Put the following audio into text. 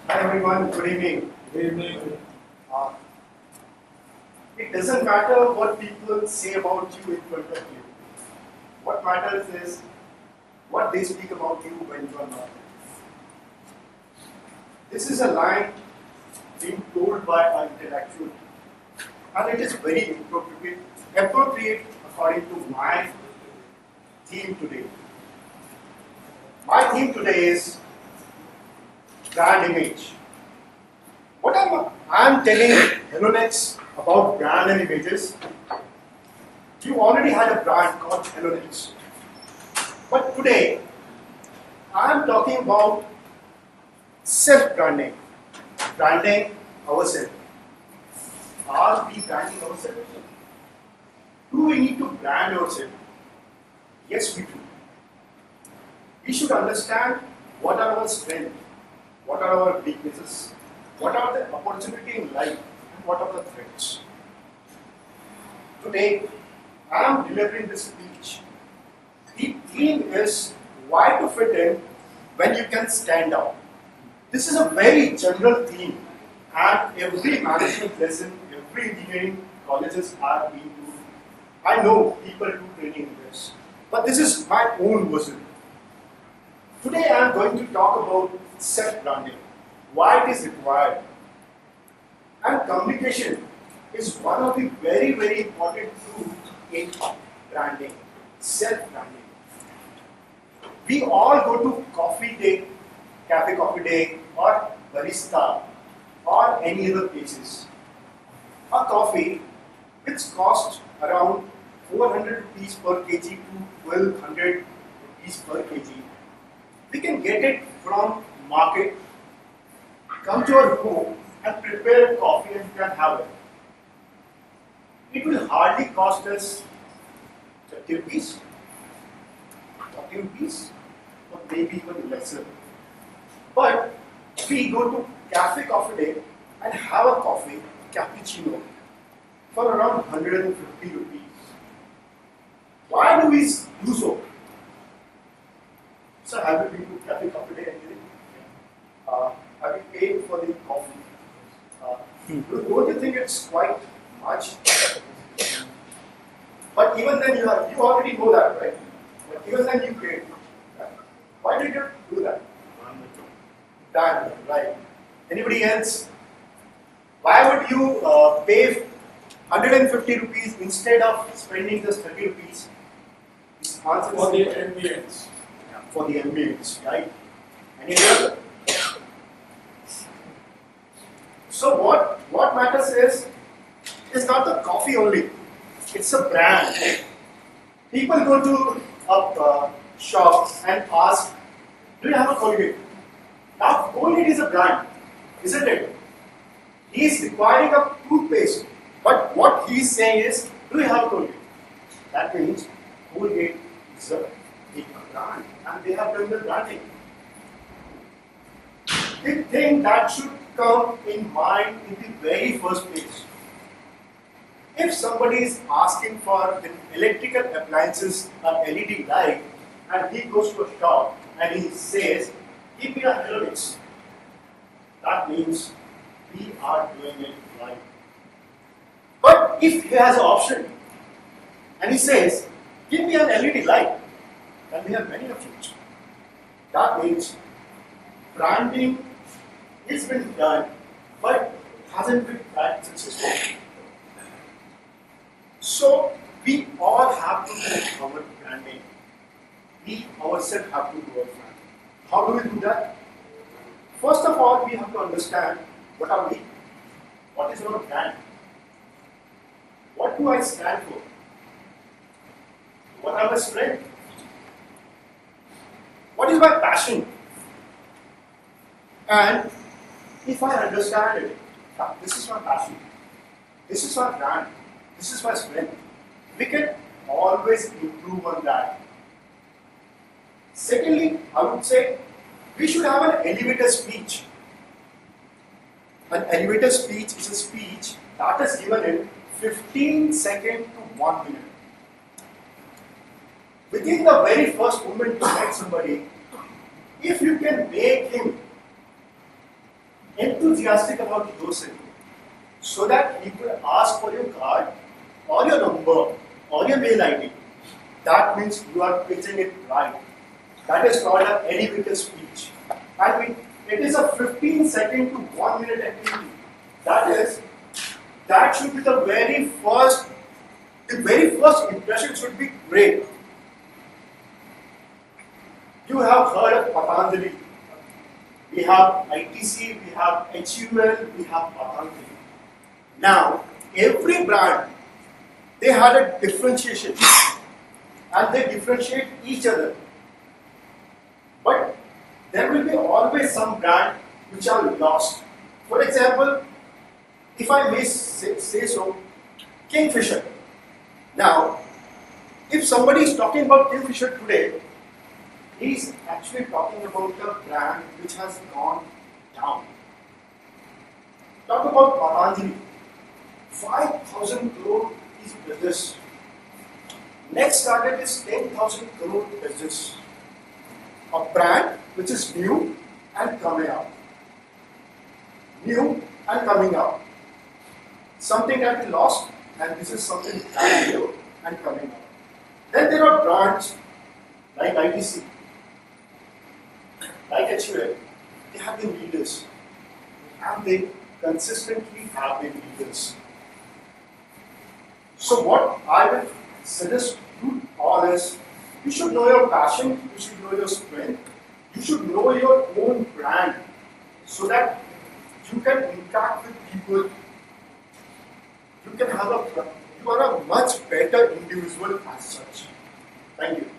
Hi everyone, good evening. Good evening. Uh, it doesn't matter what people say about you in front of you. What matters is what they speak about you when you are not there. This is a line being told by an intellectual, and it is very appropriate according to my theme today. My theme today is brand image. What I'm telling Halonix about brand and images, you already had a brand called Halonix. But today, I'm talking about self-branding, branding ourselves. Are we branding ourselves? Do we need to brand ourselves? Yes, we do. We should understand what are our strengths, what are our weaknesses, what are the opportunities in life, and what are the threats. Today, I am delivering this speech. The theme is why to fit in when you can stand out. This is a very general theme, and every management lesson, every engineering colleges are being used. I know people do training in this, but this is my own version. Today I am going to talk about self-branding, why it is required. And communication is one of the very important tools in branding, self-branding. We all go to coffee day, cafe coffee day, or barista, or any other places. A coffee which costs around 400 rupees per kg to 1200 rupees per kg. We can get it from market, come to our home and prepare coffee and you can have it. It will hardly cost us 30 rupees, 40 rupees, or maybe even lesser. But we go to cafe coffee day and have a coffee, cappuccino, for around 150 rupees. Why do we do so? So have you been to cafe coffee day anything? Have you paid for the coffee? Don't you think it's quite much? But even then you already know that, right? But even then you paid. Why did you do that? Done, right. Anybody else? Why would you pay 150 rupees instead of spending just 30 rupees? For the ambience. For the ambience, right? Any other? So what matters is not the coffee only. It's a brand. People go to a shop and ask, "Do you have a Colgate?" Now Colgate is a brand, isn't it? He is requiring a toothpaste, but what he is saying is, "Do you have a Colgate?" That means Colgate is a big brand, and they have done the branding. The thing that should come in mind in the very first place. If somebody is asking for an electrical appliances or LED light, and he goes to a shop and he says, "Give me a Halonix," that means we are doing it right. But if he has an option and he says, "Give me an LED light," then we have many options. That means branding has been done, but hasn't been that successful. So we all have to do our branding. We ourselves have to do our branding. How do we do that? First of all, we have to understand what are we? What is our brand? What do I stand for? What are my strengths? What is my passion? And if I understand it, this is my passion, this is my brand, this is my strength, we can always improve on that. Secondly, I would say we should have an elevator speech. An elevator speech is a speech that is given in 15 seconds to 1 minute. Within the very first moment you met somebody, if you can make him enthusiastic about yourself so that people ask for your card or your number or your mail ID. That means you are pitching it right. That is called an elevator speech. And it is a 15-second to 1-minute activity. That should be the very first impression should be great. You have heard of Patanjali. We have ITC, we have HUL, we have Patanjali. Now, every brand, they had a differentiation and they differentiate each other. But there will be always some brand which are lost. For example, if I may say so, Kingfisher. Now, if somebody is talking about Kingfisher today, he is actually talking about a brand which has gone down. Talk about Patanjali. 5,000 crore is business. Next target is 10,000 crore business. A brand which is new and coming out. New and coming out. Something that we lost, and this is something brand new and coming out. Then there are brands like ITC, like HUL. They have been leaders, and they consistently have been leaders. So what I will suggest you all is, you should know your passion, you should know your strength, you should know your own brand so that you can interact with people. You are a much better individual as such. Thank you.